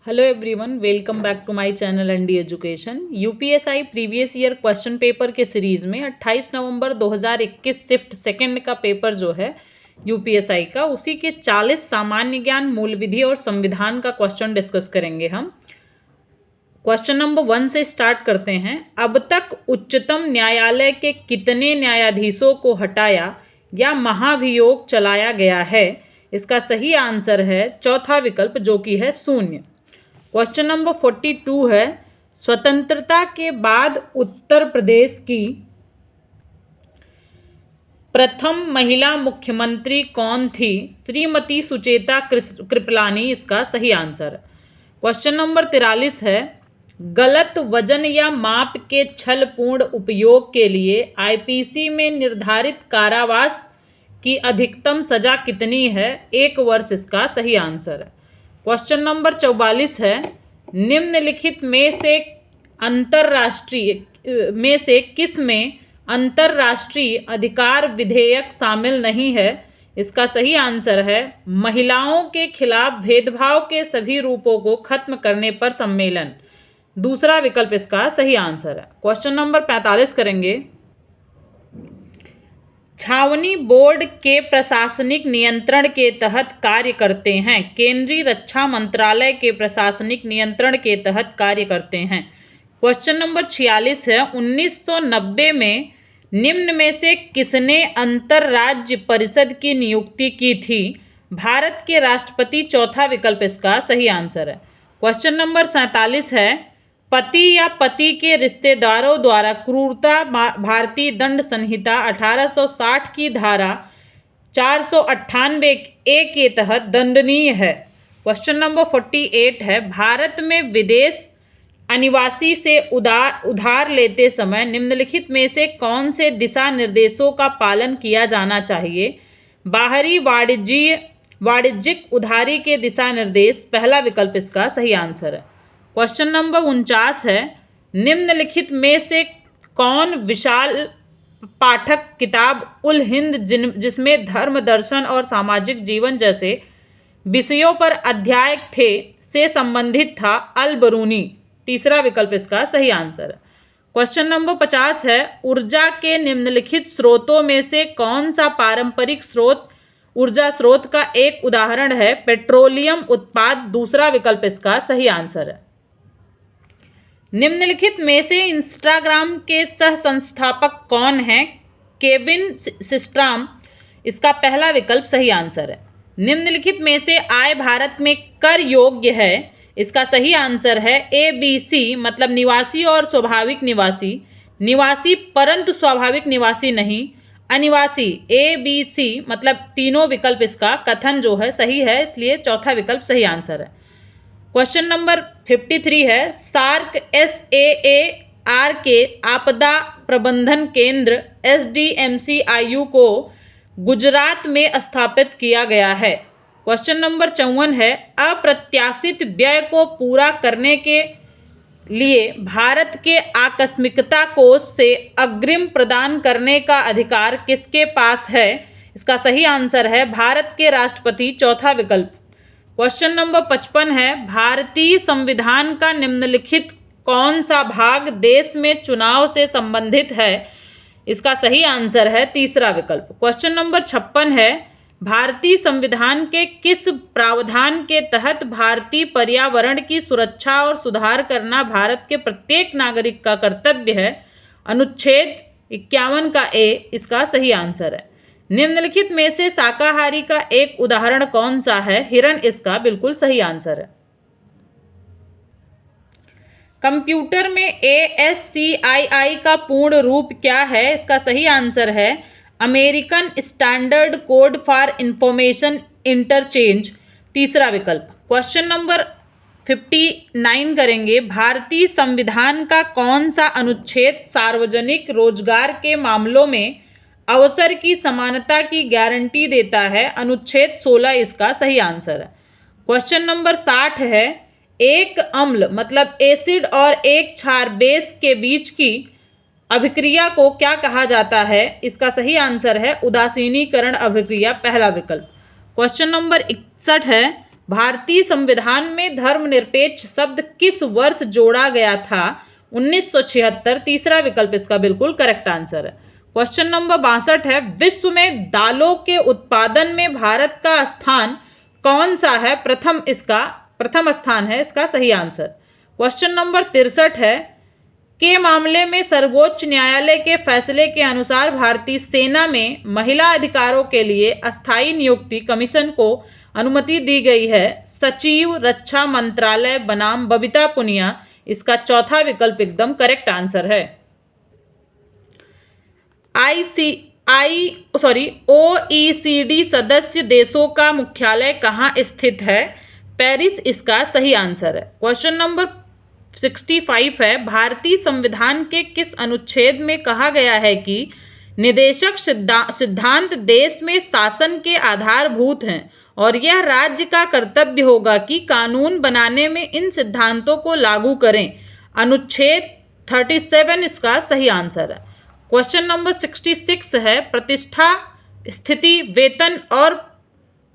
Hello everyone, welcome back to my channel ND Education. UPSI previous year question paper के series में 28 नवंबर 2021 shift second का paper जो है यूपीएसआई का, उसी के 40 सामान्य ज्ञान, मूल विधि और संविधान का क्वेश्चन डिस्कस करेंगे हम। क्वेश्चन नंबर 1 से स्टार्ट करते हैं। अब तक उच्चतम न्यायालय के कितने न्यायाधीशों को हटाया या महाभियोग चलाया गया है? इसका सही आंसर है चौथा विकल्प, जो कि है 0। क्वेश्चन नंबर 42 है। स्वतंत्रता के बाद उत्तर प्रदेश की प्रथम महिला मुख्यमंत्री कौन थी? श्रीमती सुचेता कृपलानी इसका सही आंसर है। क्वेश्चन नंबर 43 है। गलत वजन या माप के छलपूर्ण उपयोग के लिए आईपीसी में निर्धारित कारावास की अधिकतम सजा कितनी है? 1 वर्ष इसका सही आंसर है। क्वेश्चन नंबर 44 है। निम्नलिखित में से किस में अंतर्राष्ट्रीय अधिकार विधेयक शामिल नहीं है? इसका सही आंसर है महिलाओं के खिलाफ भेदभाव के सभी रूपों को खत्म करने पर सम्मेलन। दूसरा विकल्प इसका सही आंसर है। क्वेश्चन नंबर 45 करेंगे। छावनी बोर्ड के प्रशासनिक नियंत्रण के तहत कार्य करते हैं। केंद्रीय रक्षा मंत्रालय के प्रशासनिक नियंत्रण के तहत कार्य करते हैं। क्वेश्चन नंबर 46 है। 1990 में निम्न में से किसने अंतरराज्य परिषद की नियुक्ति की थी? भारत के राष्ट्रपति। चौथा विकल्प इसका सही आंसर है। क्वेश्चन नंबर 47 है। पति या पति के रिश्तेदारों द्वारा क्रूरता भारतीय दंड संहिता 1860 की धारा 498A के तहत दंडनीय है। क्वेश्चन नंबर 48 है। भारत में विदेश अनिवासी से उधार लेते समय निम्नलिखित में से कौन से दिशा निर्देशों का पालन किया जाना चाहिए? बाहरी वाणिज्यिक उधारी के दिशा निर्देश। पहला विकल्प इसका सही आंसर है। क्वेश्चन नंबर 49 है। निम्नलिखित में से कौन विशाल पाठक किताब उल हिंद जिसमें धर्म, दर्शन और सामाजिक जीवन जैसे विषयों पर अध्याय थे से संबंधित था? अल बरूनी। तीसरा विकल्प इसका सही आंसर है। क्वेश्चन नंबर 50 है। ऊर्जा के निम्नलिखित स्रोतों में से कौन सा पारंपरिक ऊर्जा स्रोत का एक उदाहरण है? पेट्रोलियम उत्पाद। दूसरा विकल्प इसका सही आंसर है। निम्नलिखित में से इंस्टाग्राम के सह संस्थापक कौन हैं? केविन सिस्ट्राम। इसका पहला विकल्प सही आंसर है। निम्नलिखित में से आय भारत में कर योग्य है? इसका सही आंसर है ABC, मतलब निवासी और स्वाभाविक निवासी। निवासी परंतु स्वाभाविक निवासी नहीं। अनिवासी ABC, मतलब तीनों विकल्प इसका कथन जो है सही है, इसलिए चौथा विकल्प सही आंसर है। क्वेश्चन नंबर 53 है। सार्क SAAR के आपदा प्रबंधन केंद्र SDMCIU को गुजरात में स्थापित किया गया है। क्वेश्चन नंबर 54 है। अप्रत्याशित व्यय को पूरा करने के लिए भारत के आकस्मिकता कोष से अग्रिम प्रदान करने का अधिकार किसके पास है? इसका सही आंसर है भारत के राष्ट्रपति। चौथा विकल्प। क्वेश्चन नंबर 55 है। भारतीय संविधान का निम्नलिखित कौन सा भाग देश में चुनाव से संबंधित है? इसका सही आंसर है तीसरा विकल्प। क्वेश्चन नंबर 56 है। भारतीय संविधान के किस प्रावधान के तहत भारतीय पर्यावरण की सुरक्षा और सुधार करना भारत के प्रत्येक नागरिक का कर्तव्य है? अनुच्छेद 51 का A इसका सही आंसर है। निम्नलिखित में से शाकाहारी का एक उदाहरण कौन सा है? हिरण इसका बिल्कुल सही आंसर है। कंप्यूटर में ASCII का पूर्ण रूप क्या है? इसका सही आंसर है American standard code for information interchange. तीसरा विकल्प। क्वेश्चन नंबर 59 करेंगे। भारतीय संविधान का कौन सा अनुच्छेद सार्वजनिक रोजगार के मामलों में अवसर की समानता की गारंटी देता है? अनुच्छेद 16 इसका सही आंसर है। क्वेश्चन नंबर 60 है। एक अम्ल मतलब एसिड और एक क्षार बेस के बीच की अभिक्रिया को क्या कहा जाता है? इसका सही आंसर है उदासीनीकरण अभिक्रिया। पहला विकल्प। क्वेश्चन नंबर 61 है। भारतीय संविधान में धर्मनिरपेक्ष शब्द किस वर्ष जोड़ा गया था? 1976। तीसरा विकल्प इसका बिल्कुल करेक्ट आंसर है। क्वेश्चन नंबर 62 है, विश्व में दालों के उत्पादन में भारत का स्थान कौन सा है? प्रथम स्थान है इसका सही आंसर। क्वेश्चन नंबर 63 है, के मामले में सर्वोच्च न्यायालय के फैसले के अनुसार भारतीय सेना में महिला अधिकारों के लिए अस्थायी नियुक्ति कमीशन को अनुमति दी गई है? सचिव रक्षा मंत्रालय बनाम बबीता पुनिया, इसका चौथा विकल्प एकदम करेक्ट आंसर है। OECD सदस्य देशों का मुख्यालय कहाँ स्थित है? पेरिस, इसका सही आंसर है। क्वेश्चन नंबर 65 है, भारतीय संविधान के किस अनुच्छेद में कहा गया है कि निदेशक सिद्धांत देश में शासन के आधारभूत हैं और यह राज्य का कर्तव्य होगा कि कानून बनाने में इन सिद्धांतों को लागू करें? अनुच्छेद 37 इसका सही आंसर है। क्वेश्चन नंबर 66 है, प्रतिष्ठा, स्थिति, वेतन और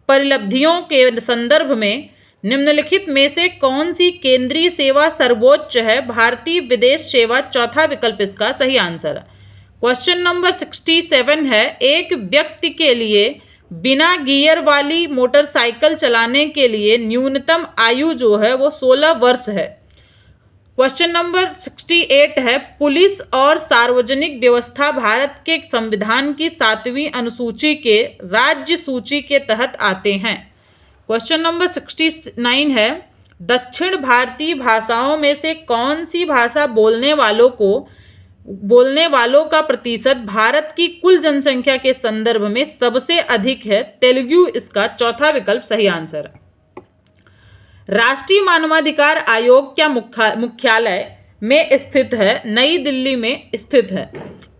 परिलब्धियों के संदर्भ में निम्नलिखित में से कौन सी केंद्रीय सेवा सर्वोच्च है? भारतीय विदेश सेवा, चौथा विकल्प इसका सही आंसर है। क्वेश्चन नंबर 67 है, एक व्यक्ति के लिए बिना गियर वाली मोटरसाइकिल चलाने के लिए न्यूनतम आयु जो है वो 16 वर्ष है। क्वेश्चन नंबर 68 है, पुलिस और सार्वजनिक व्यवस्था भारत के संविधान की 7वीं अनुसूची के राज्य सूची के तहत आते हैं? क्वेश्चन नंबर 69 है, दक्षिण भारतीय भाषाओं में से कौन सी भाषा बोलने वालों का प्रतिशत भारत की कुल जनसंख्या के संदर्भ में सबसे अधिक है? तेलुगु, इसका चौथा विकल्प सही आंसर है। राष्ट्रीय मानवाधिकार आयोग क्या मुख्यालय में स्थित है? नई दिल्ली में स्थित है।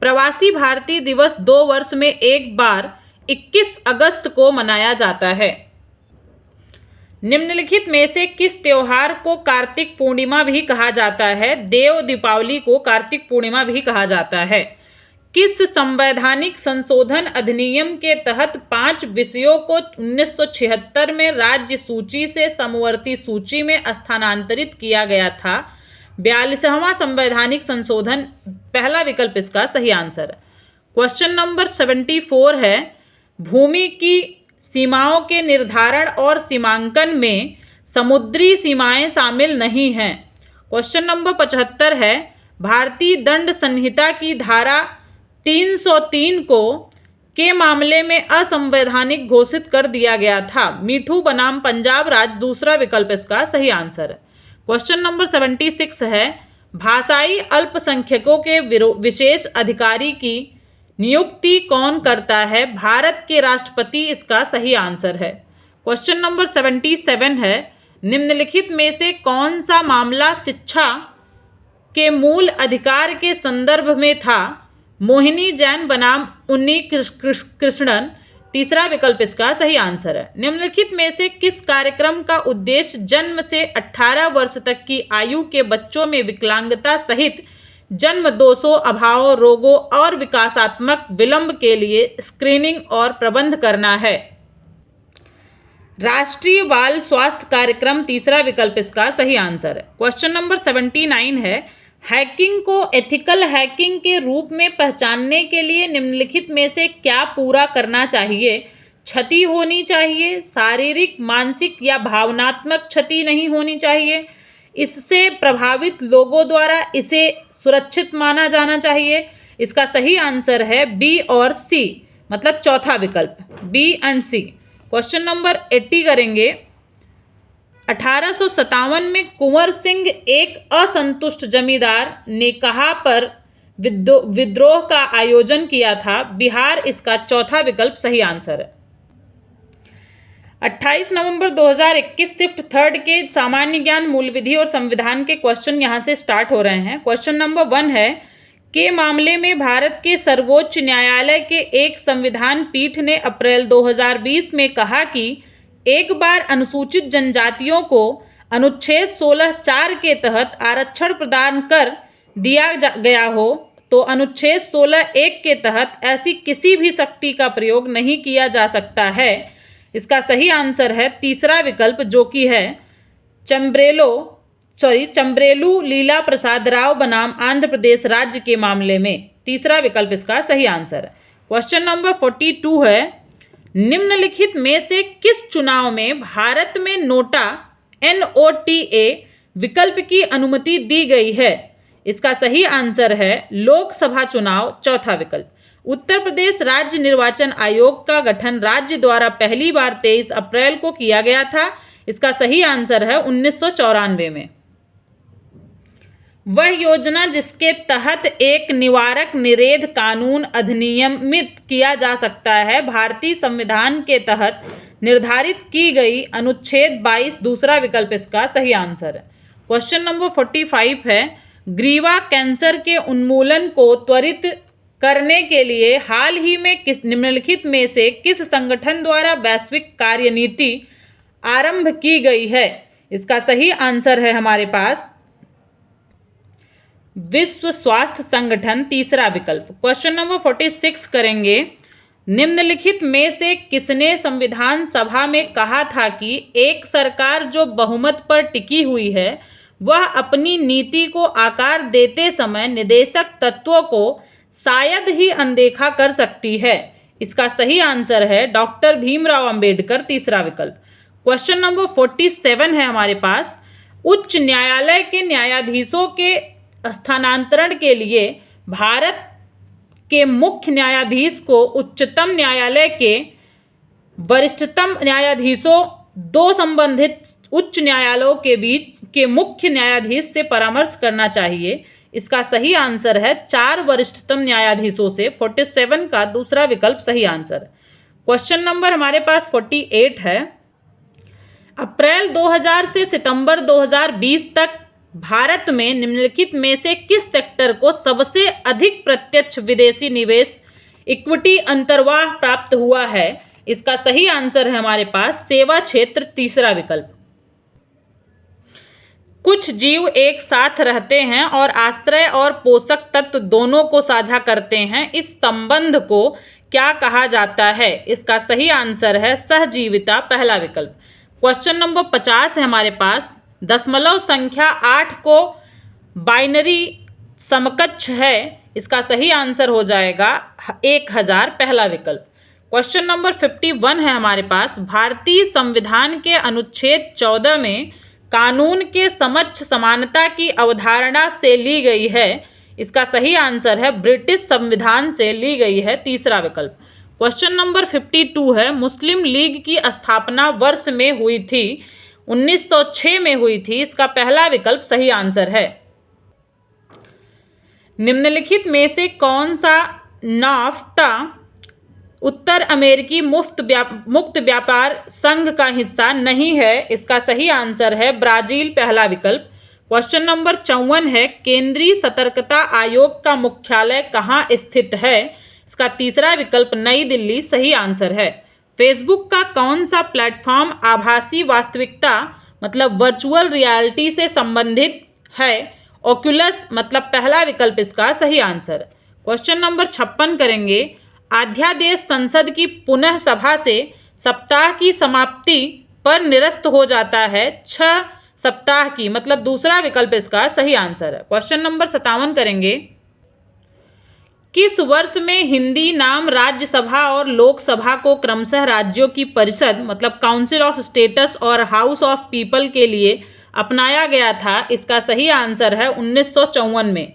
प्रवासी भारतीय दिवस 2 वर्ष में एक बार 21 अगस्त को मनाया जाता है। निम्नलिखित में से किस त्योहार को कार्तिक पूर्णिमा भी कहा जाता है? देव दीपावली को कार्तिक पूर्णिमा भी कहा जाता है। किस संवैधानिक संशोधन अधिनियम के तहत 5 विषयों को 1976 में राज्य सूची से समवर्ती सूची में स्थानांतरित किया गया था? 42वां संवैधानिक संशोधन, पहला विकल्प इसका सही आंसर है। क्वेश्चन नंबर 74 है, भूमि की सीमाओं के निर्धारण और सीमांकन में समुद्री सीमाएं शामिल नहीं हैं। क्वेश्चन नंबर 75 है, भारतीय दंड संहिता की धारा 303 को के मामले में असंवैधानिक घोषित कर दिया गया था? मिठू बनाम पंजाब राज्य, दूसरा विकल्प इसका सही आंसर है। क्वेश्चन नंबर 76 है, भाषाई अल्पसंख्यकों के विशेष अधिकारी की नियुक्ति कौन करता है? भारत के राष्ट्रपति, इसका सही आंसर है। क्वेश्चन नंबर 77 है, निम्नलिखित में से कौन सा मामला शिक्षा के मूल अधिकार के संदर्भ में था? मोहिनी जैन बनाम उन्नी कृष्णन, तीसरा विकल्प इसका सही आंसर है। निम्नलिखित में से किस कार्यक्रम का उद्देश्य जन्म से 18 वर्ष तक की आयु के बच्चों में विकलांगता सहित जन्म दोषों, अभावों, रोगों और विकासात्मक विलंब के लिए स्क्रीनिंग और प्रबंध करना है? राष्ट्रीय बाल स्वास्थ्य कार्यक्रम, तीसरा विकल्प इसका सही आंसर है। क्वेश्चन नंबर 79 है, हैकिंग को एथिकल हैकिंग के रूप में पहचानने के लिए निम्नलिखित में से क्या पूरा करना चाहिए? क्षति होनी चाहिए, शारीरिक, मानसिक या भावनात्मक क्षति नहीं होनी चाहिए, इससे प्रभावित लोगों द्वारा इसे सुरक्षित माना जाना चाहिए। इसका सही आंसर है बी और सी, मतलब चौथा विकल्प, B and C. Question number 80 करेंगे। 1857 में कुंवर सिंह एक असंतुष्ट जमींदार ने कहाँ पर विद्रोह का आयोजन किया था? बिहार, इसका चौथा विकल्प सही आंसर है। 28 नवंबर 2021 शिफ्ट 3 के सामान्य ज्ञान, मूल विधि और संविधान के क्वेश्चन यहाँ से स्टार्ट हो रहे हैं। क्वेश्चन नंबर 1 है, के मामले में भारत के सर्वोच्च न्यायालय के एक संविधान पीठ ने अप्रैल 2020 में कहा कि एक बार अनुसूचित जनजातियों को अनुच्छेद 16(4) के तहत आरक्षण प्रदान कर दिया गया हो तो अनुच्छेद 16(1) के तहत ऐसी किसी भी शक्ति का प्रयोग नहीं किया जा सकता है इसका सही आंसर है तीसरा विकल्प जो कि है चंब्रेलू लीला प्रसाद राव बनाम आंध्र प्रदेश राज्य के मामले में। तीसरा विकल्प इसका सही आंसर है। क्वेश्चन नंबर 42 है, निम्नलिखित में से किस चुनाव में भारत में नोटा NOTA विकल्प की अनुमति दी गई है? इसका सही आंसर है लोकसभा चुनाव, चौथा विकल्प। उत्तर प्रदेश राज्य निर्वाचन आयोग का गठन राज्य द्वारा पहली बार 23 अप्रैल को किया गया था। इसका सही आंसर है 1994 में। वह योजना जिसके तहत एक निवारक निषेध कानून अधिनियमित किया जा सकता है भारतीय संविधान के तहत निर्धारित की गई अनुच्छेद 22, दूसरा विकल्प इसका सही आंसर है। क्वेश्चन नंबर 45 है, ग्रीवा कैंसर के उन्मूलन को त्वरित करने के लिए हाल ही में किस निम्नलिखित में से किस संगठन द्वारा वैश्विक कार्यनीति आरंभ की गई है? इसका सही आंसर है हमारे पास विश्व स्वास्थ्य संगठन, तीसरा विकल्प। क्वेश्चन नंबर 46 करेंगे, निम्नलिखित में से किसने संविधान सभा में कहा था कि एक सरकार जो बहुमत पर टिकी हुई है वह अपनी नीति को आकार देते समय निदेशक तत्वों को शायद ही अनदेखा कर सकती है? इसका सही आंसर है डॉक्टर भीमराव अंबेडकर, तीसरा विकल्प। क्वेश्चन नंबर 47 है हमारे पास, उच्च न्यायालय के न्यायाधीशों के स्थानांतरण के लिए भारत के मुख्य न्यायाधीश को उच्चतम न्यायालय के वरिष्ठतम न्यायाधीशों, दो संबंधित उच्च न्यायालयों के बीच के मुख्य न्यायाधीश से परामर्श करना चाहिए। इसका सही आंसर है 4 वरिष्ठतम न्यायाधीशों से। 47 का दूसरा विकल्प सही आंसर है। क्वेश्चन नंबर हमारे पास 48 है, अप्रैल 2000 से सितंबर 2020 तक भारत में निम्नलिखित में से किस सेक्टर को सबसे अधिक प्रत्यक्ष विदेशी निवेश इक्विटी अंतर्वाह प्राप्त हुआ है? इसका सही आंसर है हमारे पास सेवा क्षेत्र, तीसरा विकल्प। कुछ जीव एक साथ रहते हैं और आश्रय और पोषक तत्व दोनों को साझा करते हैं। इस संबंध को क्या कहा जाता है? इसका सही आंसर है सहजीविता, पहला विकल्प। क्वेश्चन नंबर 50 है हमारे पास, दशमलव संख्या 8 को बाइनरी समकक्ष है। इसका सही आंसर हो जाएगा 1000, पहला विकल्प। क्वेश्चन नंबर 51 है हमारे पास, भारतीय संविधान के अनुच्छेद 14 में कानून के समक्ष समानता की अवधारणा से ली गई है। इसका सही आंसर है ब्रिटिश संविधान से ली गई है, तीसरा विकल्प। क्वेश्चन नंबर 52 है, मुस्लिम लीग की स्थापना वर्ष में हुई थी? 1906 में हुई थी। इसका पहला विकल्प सही आंसर है। निम्नलिखित में से कौन सा नाफ्टा उत्तर अमेरिकी मुक्त व्यापार संघ का हिस्सा नहीं है? इसका सही आंसर है ब्राजील, पहला विकल्प। क्वेश्चन नंबर 54 है, केंद्रीय सतर्कता आयोग का मुख्यालय कहाँ स्थित है? इसका तीसरा विकल्प नई दिल्ली, सही आंसर है। फेसबुक का कौन सा प्लेटफॉर्म आभासी वास्तविकता मतलब वर्चुअल रियलिटी से संबंधित है? ओक्यूलस, मतलब पहला विकल्प इसका सही आंसर। क्वेश्चन नंबर 56 करेंगे, अध्यादेश संसद की पुनः सभा से सप्ताह की समाप्ति पर निरस्त हो जाता है 6 सप्ताह की, मतलब दूसरा विकल्प इसका सही आंसर है। क्वेश्चन नंबर 57 करेंगे, किस वर्ष में हिंदी नाम राज्यसभा और लोकसभा को क्रमशः राज्यों की परिषद मतलब काउंसिल ऑफ स्टेट्स और हाउस ऑफ पीपल के लिए अपनाया गया था? इसका सही आंसर है 1954 में।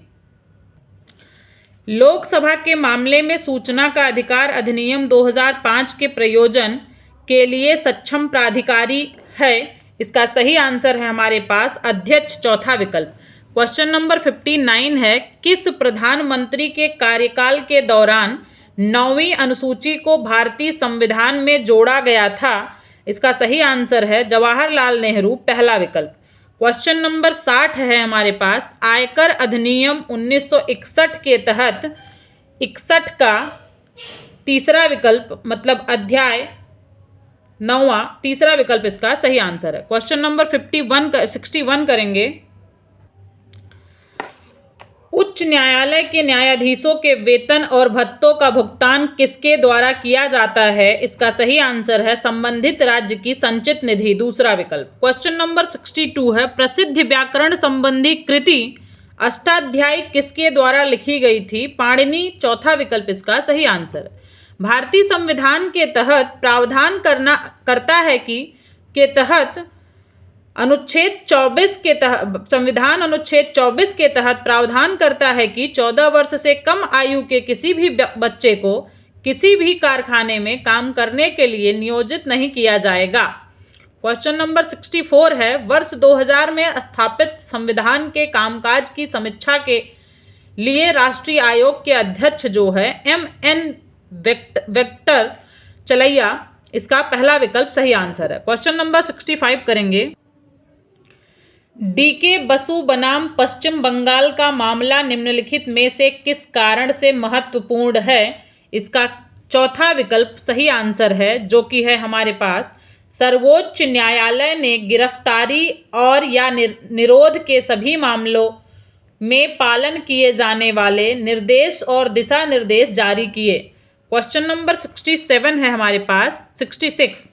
लोकसभा के मामले में सूचना का अधिकार अधिनियम 2005 के प्रयोजन के लिए सक्षम प्राधिकारी है। इसका सही आंसर है हमारे पास अध्यक्ष, चौथा विकल्प। क्वेश्चन नंबर 59 है, किस प्रधानमंत्री के कार्यकाल के दौरान 9वीं अनुसूची को भारतीय संविधान में जोड़ा गया था? इसका सही आंसर है जवाहरलाल नेहरू, पहला विकल्प। क्वेश्चन नंबर 60 है हमारे पास, आयकर अधिनियम 1961 के तहत 61 का तीसरा विकल्प मतलब अध्याय 9वां, तीसरा विकल्प इसका सही आंसर है। क्वेश्चन नंबर 61 करेंगे, उच्च न्यायालय के न्यायाधीशों के वेतन और भत्तों का भुगतान किसके द्वारा किया जाता है? इसका सही आंसर है संबंधित राज्य की संचित निधि, दूसरा विकल्प। क्वेश्चन नंबर 62 है, प्रसिद्ध व्याकरण संबंधी कृति अष्टाध्यायी किसके द्वारा लिखी गई थी? पाणिनि, चौथा विकल्प इसका सही आंसर। भारतीय संविधान के तहत प्रावधान करता है कि के तहत अनुच्छेद 24 के तहत संविधान अनुच्छेद 24 के तहत प्रावधान करता है कि 14 वर्ष से कम आयु के किसी भी बच्चे को किसी भी कारखाने में काम करने के लिए नियोजित नहीं किया जाएगा। क्वेश्चन नंबर 64 है, वर्ष 2000 में स्थापित संविधान के कामकाज की समीक्षा के लिए राष्ट्रीय आयोग के अध्यक्ष जो है MN वेंकट चलैया, इसका पहला विकल्प सही आंसर है। क्वेश्चन नंबर 65 करेंगे। DK बसु बनाम पश्चिम बंगाल का मामला निम्नलिखित में से किस कारण से महत्वपूर्ण है? इसका चौथा विकल्प सही आंसर है, जो कि है हमारे पास सर्वोच्च न्यायालय ने गिरफ्तारी और या निरोध के सभी मामलों में पालन किए जाने वाले निर्देश और दिशा निर्देश जारी किए। क्वेश्चन नंबर 67 है हमारे पास 66,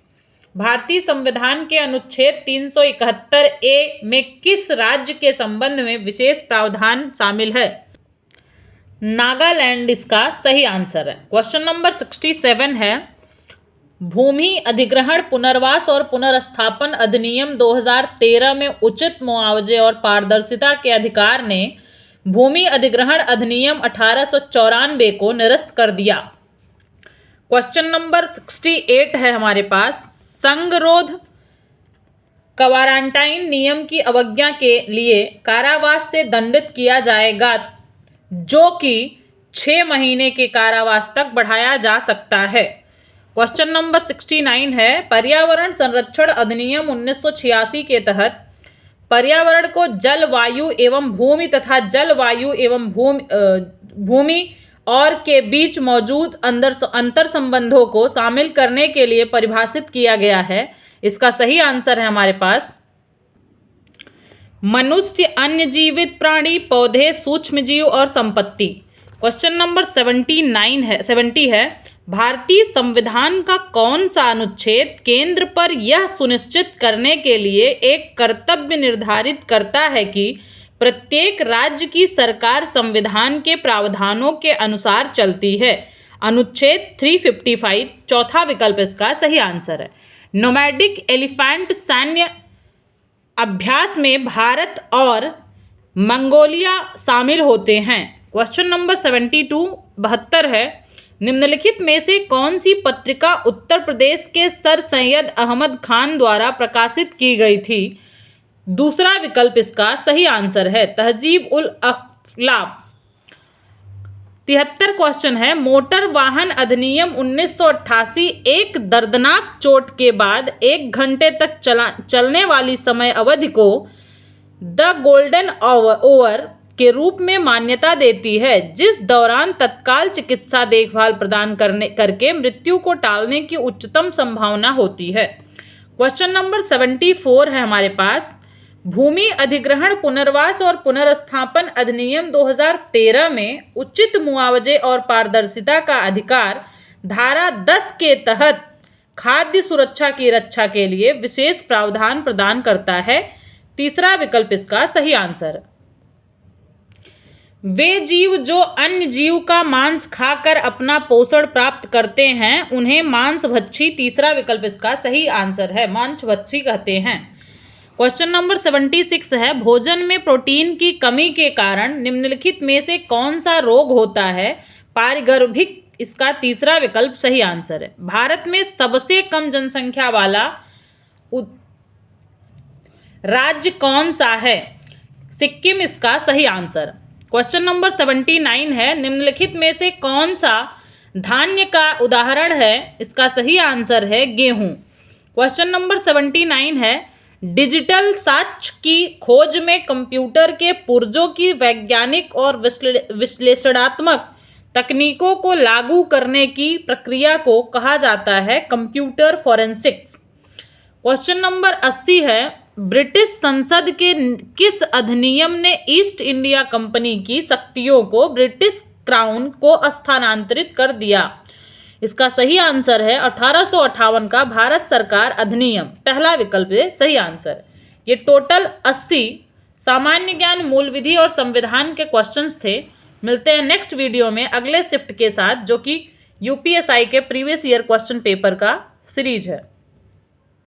भारतीय संविधान के अनुच्छेद 371A में किस राज्य के संबंध में विशेष प्रावधान शामिल है? नागालैंड इसका सही आंसर है। क्वेश्चन नंबर 67 है, भूमि अधिग्रहण पुनर्वास और पुनर्स्थापन अधिनियम 2013 में उचित मुआवजे और पारदर्शिता के अधिकार ने भूमि अधिग्रहण अधिनियम 1894 को निरस्त कर दिया। क्वेश्चन नंबर 68 है हमारे पास, संगरोध क्वारंटाइन नियम की अवज्ञा के लिए कारावास से दंडित किया जाएगा, जो कि 6 महीने के कारावास तक बढ़ाया जा सकता है। क्वेश्चन नंबर 69 है, पर्यावरण संरक्षण अधिनियम 1986 के तहत पर्यावरण को जल, वायु एवं भूमि तथा जल, वायु एवं भूमि और के बीच मौजूद अंतर संबंधों को शामिल करने के लिए परिभाषित किया गया है। इसका सही आंसर है हमारे पास मनुष्य, अन्य जीवित प्राणी, पौधे, सूक्ष्मजीव और संपत्ति। क्वेश्चन नंबर 70 है, भारतीय संविधान का कौन सा अनुच्छेद केंद्र पर यह सुनिश्चित करने के लिए एक कर्तव्य निर्धारित करता है कि प्रत्येक राज्य की सरकार संविधान के प्रावधानों के अनुसार चलती है? अनुच्छेद 355, चौथा विकल्प इसका सही आंसर है। नोमैडिक एलिफेंट सैन्य अभ्यास में भारत और मंगोलिया शामिल होते हैं। क्वेश्चन नंबर 72 है, निम्नलिखित में से कौन सी पत्रिका उत्तर प्रदेश के सर सैयद अहमद खान द्वारा प्रकाशित की गई थी? दूसरा विकल्प इसका सही आंसर है तहजीब उल अखलाक। 73 क्वेश्चन है, मोटर वाहन अधिनियम 1988 एक दर्दनाक चोट के बाद 1 घंटे तक चलने वाली समय अवधि को द गोल्डन आवर के रूप में मान्यता देती है, जिस दौरान तत्काल चिकित्सा देखभाल प्रदान करके मृत्यु को टालने की उच्चतम संभावना होती है। क्वेश्चन नंबर 74 है हमारे पास, भूमि अधिग्रहण पुनर्वास और पुनर्स्थापन अधिनियम 2013 में उचित मुआवजे और पारदर्शिता का अधिकार धारा 10 के तहत खाद्य सुरक्षा की रक्षा के लिए विशेष प्रावधान प्रदान करता है। तीसरा विकल्प इसका सही आंसर है। वे जीव जो अन्य जीव का मांस खाकर अपना पोषण प्राप्त करते हैं उन्हें मांसभक्षी, तीसरा विकल्प इसका सही आंसर है, मांसभक्षी कहते हैं। क्वेश्चन नंबर 76 है, भोजन में प्रोटीन की कमी के कारण निम्नलिखित में से कौन सा रोग होता है? पारगर्भिक, इसका तीसरा विकल्प सही आंसर है। भारत में सबसे कम जनसंख्या वाला राज्य कौन सा है? सिक्किम इसका सही आंसर। क्वेश्चन नंबर 79 है, निम्नलिखित में से कौन सा धान्य का उदाहरण है? इसका सही आंसर है गेहूं। क्वेश्चन नंबर 79 है, डिजिटल साक्ष्य की खोज में कंप्यूटर के पुर्जों की वैज्ञानिक और विश्लेषणात्मक तकनीकों को लागू करने की प्रक्रिया को कहा जाता है कंप्यूटर फॉरेंसिक्स। क्वेश्चन नंबर 80 है, ब्रिटिश संसद के किस अधिनियम ने ईस्ट इंडिया कंपनी की शक्तियों को ब्रिटिश क्राउन को स्थानांतरित कर दिया? इसका सही आंसर है 1858 का भारत सरकार अधिनियम। पहला विकल्प है सही आंसर। ये टोटल 80 सामान्य ज्ञान, मूल विधि और संविधान के क्वेश्चंस थे। मिलते हैं नेक्स्ट वीडियो में अगले शिफ्ट के साथ, जो कि यूपीएसआई के प्रीवियस ईयर क्वेश्चन पेपर का सीरीज है।